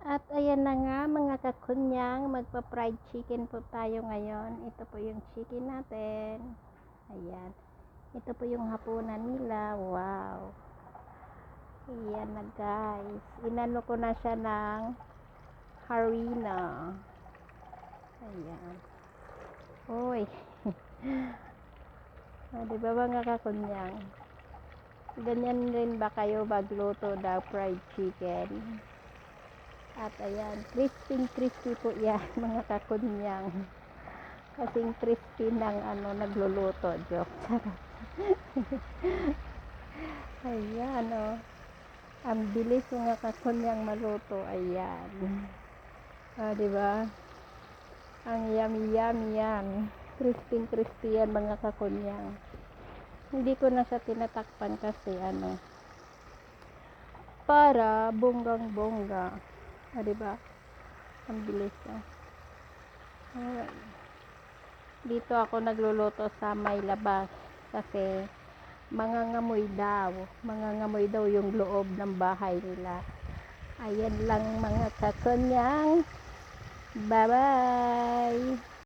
At ayan na nga mga kakunyang, magpa-fried chicken po tayo ngayon. Ito po yung chicken natin. Ayan. Ito po yung hapunan nila. Wow. Ayan na guys. Inano ko na siya ng harina. Ayan. Uy. Diba mga kakunyang? Ganyan rin ba kayo magluto ng fried chicken? At ayan, crispy po yan mga kakunyang. Kasing crispy ng nagluluto. Joke. Ayan oh. Ang bilis mga kakunyang maluto. Ayan. Diba? Ang yummy yan. Crispy yan mga kakunyang. Hindi ko na siya tinatakpan kasi para bonggang-bongga. Diba? Ang bilis dito ako nagluluto sa may labas kasi mangangamoy daw yung loob ng bahay nila. Ayan lang mga kakunyang. Bye bye.